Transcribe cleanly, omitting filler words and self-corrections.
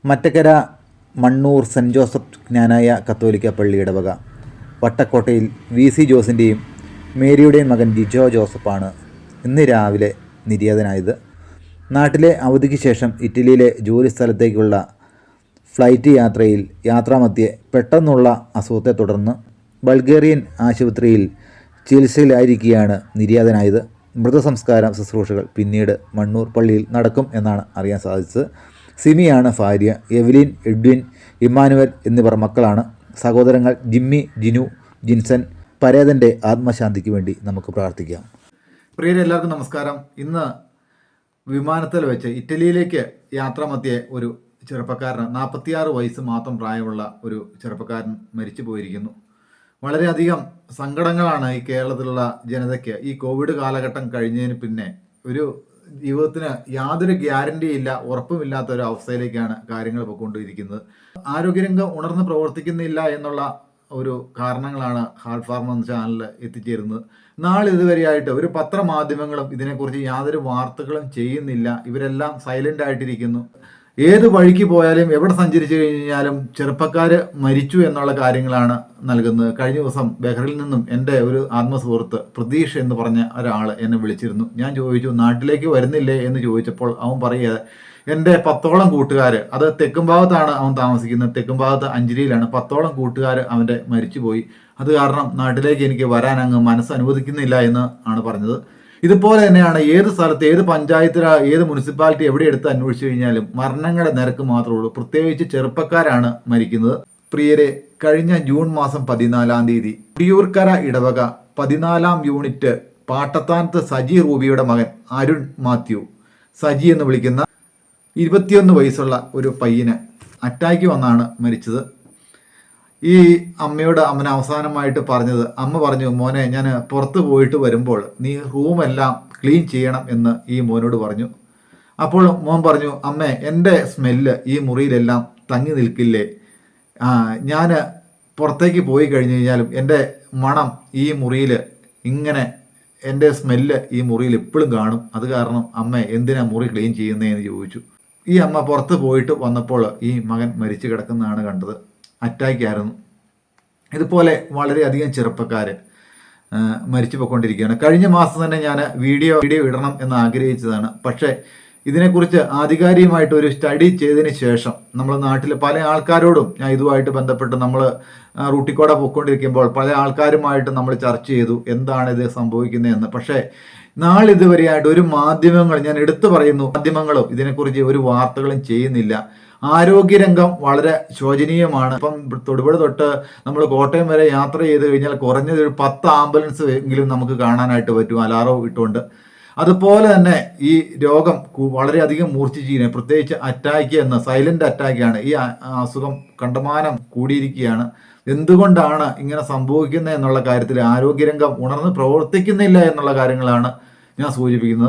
Mattakkara Mannur cent Joseph ജ്ഞാനായ കത്തോലിക്ക പള്ളി ഇടവക വട്ടക്കോട്ടയിൽ വി.സി. ജോസിൻ്റെയും മേരിയുടെയും മകൻ ജിജോ ജോസഫാണ് ഇന്ന് രാവിലെ നിര്യാതനായത്. നാട്ടിലെ അവധിക്ക് ശേഷം ഇറ്റലിയിലെ ജോലി സ്ഥലത്തേക്കുള്ള ഫ്ലൈറ്റ് യാത്രയിൽ യാത്രാമധ്യേ പെട്ടെന്നുള്ള അസുഖത്തെ തുടർന്ന് ബൾഗേറിയൻ ആശുപത്രിയിൽ ചികിത്സയിലായിരിക്കെയാണ് നിര്യാതനായത്. മൃതസംസ്കാരം ശുശ്രൂഷകൾ പിന്നീട് മണ്ണൂർ പള്ളിയിൽ നടക്കും എന്നാണ് അറിയാൻ സാധിച്ചത്. സിമിയാണ് ഭാര്യ. എവലിൻ, എഡ്വിൻ, ഇമ്മാനുവൽ എന്നിവർ മക്കളാണ്. സഹോദരങ്ങൾ ജിമ്മി, ജിനു, ജിൻസൺ. പരേതൻ്റെ ആത്മശാന്തിക്ക് വേണ്ടി നമുക്ക് പ്രാർത്ഥിക്കാം. പ്രിയരെ, എല്ലാവർക്കും നമസ്കാരം. ഇന്ന് വിമാനത്തിൽ വെച്ച് ഇറ്റലിയിലേക്ക് യാത്രാമധ്യേ ഒരു ചെറുപ്പക്കാരന് 46 വയസ്സ് മാത്രം പ്രായമുള്ള ഒരു ചെറുപ്പക്കാരൻ മരിച്ചു പോയിരിക്കുന്നു. വളരെയധികം സങ്കടങ്ങളാണ് ഈ കേരളത്തിലുള്ള ജനതയ്ക്ക്. ഈ കോവിഡ് കാലഘട്ടം കഴിഞ്ഞതിന് പിന്നെ ഒരു ജീവിതത്തിന് യാതൊരു ഗ്യാരണ്ടിയില്ല, ഉറപ്പുമില്ലാത്ത ഒരു അവസ്ഥയിലേക്കാണ് കാര്യങ്ങൾ പോയിക്കൊണ്ടിരിക്കുന്നത്. ആരോഗ്യരംഗം ഉണർന്ന് പ്രവർത്തിക്കുന്നില്ല എന്നുള്ള ഒരു കാരണങ്ങളാണ് ഹാർട്ട് ഫാർമർ എന്ന ചാനലിൽ എത്തിച്ചേരുന്നത്. ഇതുവരെയായിട്ട് ഒരു പത്രമാധ്യമങ്ങളും ഇതിനെക്കുറിച്ച് യാതൊരു വാർത്തകളും ചെയ്യുന്നില്ല. ഇവരെല്ലാം സൈലൻ്റ് ആയിട്ടിരിക്കുന്നു. ഏത് വഴിക്ക് പോയാലും എവിടെ സഞ്ചരിച്ചു കഴിഞ്ഞാലും ചെറുപ്പക്കാർ മരിച്ചു എന്നുള്ള കാര്യങ്ങളാണ് നൽകുന്നത്. കഴിഞ്ഞ ദിവസം ബഹ്റിൽ നിന്നും എൻ്റെ ഒരു ആത്മസുഹൃത്ത് പ്രതീഷ് എന്ന് പറഞ്ഞ ഒരാൾ എന്നെ വിളിച്ചിരുന്നു. ഞാൻ ചോദിച്ചു, നാട്ടിലേക്ക് വരുന്നില്ലേ എന്ന് ചോദിച്ചപ്പോൾ അവൻ പറയുക, എൻ്റെ 10ഓളം കൂട്ടുകാർ, അത് തെക്കുംഭാഗത്താണ് അവൻ താമസിക്കുന്നത്, തെക്കുംഭാഗത്ത് അഞ്ചലിയിലാണ്, 10ഓളം കൂട്ടുകാർ അവൻ്റെ മരിച്ചുപോയി. അത് കാരണം നാട്ടിലേക്ക് എനിക്ക് വരാൻ അങ്ങ് മനസ്സ് അനുവദിക്കുന്നില്ല എന്ന് ആണ് പറഞ്ഞത്. ഇതുപോലെ തന്നെയാണ് ഏത് സ്ഥലത്ത്, ഏത് പഞ്ചായത്തിൽ, ഏത് മുനിസിപ്പാലിറ്റി എവിടെ എടുത്ത് അന്വേഷിച്ചു കഴിഞ്ഞാലും മരണങ്ങളുടെ നിരക്ക് മാത്രമേ ഉള്ളൂ. പ്രത്യേകിച്ച് ചെറുപ്പക്കാരാണ് മരിക്കുന്നത്. പ്രിയരെ, കഴിഞ്ഞ ജൂൺ മാസം 14-ാം തീയതി കുടിയൂർക്കര ഇടവക 14-ാം യൂണിറ്റ് പാട്ടത്താനത്ത് സജി റൂബിയുടെ മകൻ അരുൺ മാത്യു, സജി എന്ന് വിളിക്കുന്ന 21 വയസ്സുള്ള ഒരു പയ്യന് അറ്റാക്ക് വന്നാണ് മരിച്ചത്. ഈ അമ്മയോട് അമ്മൻ അവസാനമായിട്ട് പറഞ്ഞത്, അമ്മ പറഞ്ഞു, മോനെ, ഞാൻ പുറത്ത് പോയിട്ട് വരുമ്പോൾ നീ റൂമെല്ലാം ക്ലീൻ ചെയ്യണം എന്ന് ഈ മോനോട് പറഞ്ഞു. അപ്പോൾ മോൻ പറഞ്ഞു, അമ്മേ, എൻ്റെ സ്മെല്ല് ഈ മുറിയിലെല്ലാം തങ്ങി നിൽക്കില്ലേ, ഞാൻ പുറത്തേക്ക് പോയി കഴിഞ്ഞ് കഴിഞ്ഞാലും എൻ്റെ മണം ഈ മുറിയിൽ ഇങ്ങനെ, എൻ്റെ സ്മെല്ല് ഈ മുറിയിൽ എപ്പോഴും കാണും. അത് കാരണം അമ്മ എന്തിനാ മുറി ക്ലീൻ ചെയ്യുന്നതെന്ന് ചോദിച്ചു. ഈ അമ്മ പുറത്ത് പോയിട്ട് വന്നപ്പോൾ ഈ മകൻ മരിച്ചു കിടക്കുന്നതാണ് കണ്ടത്. അറ്റാക്കായിരുന്നു. ഇതുപോലെ വളരെയധികം ചെറുപ്പക്കാർ മരിച്ചു പോയിക്കൊണ്ടിരിക്കുകയാണ്. കഴിഞ്ഞ മാസം തന്നെ ഞാൻ വീഡിയോ ഇടണം എന്ന് ആഗ്രഹിച്ചതാണ്. പക്ഷേ ഇതിനെക്കുറിച്ച് ആധികാരികമായിട്ട് ഒരു സ്റ്റഡി ചെയ്തതിന് ശേഷം നമ്മൾ നാട്ടിൽ പല ആൾക്കാരോടും ഞാൻ ഇതുമായിട്ട് ബന്ധപ്പെട്ട് നമ്മൾ റൂട്ടിക്കോടെ പോയിക്കൊണ്ടിരിക്കുമ്പോൾ പല ആൾക്കാരുമായിട്ട് നമ്മൾ ചർച്ച ചെയ്തു എന്താണ് ഇത് സംഭവിക്കുന്നതെന്ന്. പക്ഷേ നാളിതുവരെയായിട്ട് ഒരു മാധ്യമങ്ങൾ, ഞാൻ എടുത്തു പറയുന്നു, മാധ്യമങ്ങളും ഇതിനെക്കുറിച്ച് ഒരു വാർത്തകളും ചെയ്യുന്നില്ല. ആരോഗ്യരംഗം വളരെ ശോചനീയമാണ്. ഇപ്പം തൊടുപുഴ തൊട്ട് നമ്മൾ കോട്ടയം വരെ യാത്ര ചെയ്ത് കഴിഞ്ഞാൽ കുറഞ്ഞത് ഒരു 10 ആംബുലൻസ് എങ്കിലും നമുക്ക് കാണാനായിട്ട് പറ്റും, അലാറം ഇട്ടുകൊണ്ട്. അതുപോലെ തന്നെ ഈ രോഗം വളരെയധികം മൂർച്ഛിച്ചിരിക്കുകയാണ്. പ്രത്യേകിച്ച് അറ്റാക്ക് എന്ന സൈലന്റ് അറ്റാക്കാണ്. ഈ അസുഖം കണ്ടമാനം കൂടിയിരിക്കുകയാണ്. എന്തുകൊണ്ടാണ് ഇങ്ങനെ സംഭവിക്കുന്നത് എന്നുള്ള കാര്യത്തിൽ ആരോഗ്യരംഗം ഉണർന്ന് പ്രവർത്തിക്കുന്നില്ല എന്നുള്ള കാര്യങ്ങളാണ് ഞാൻ സൂചിപ്പിക്കുന്നത്.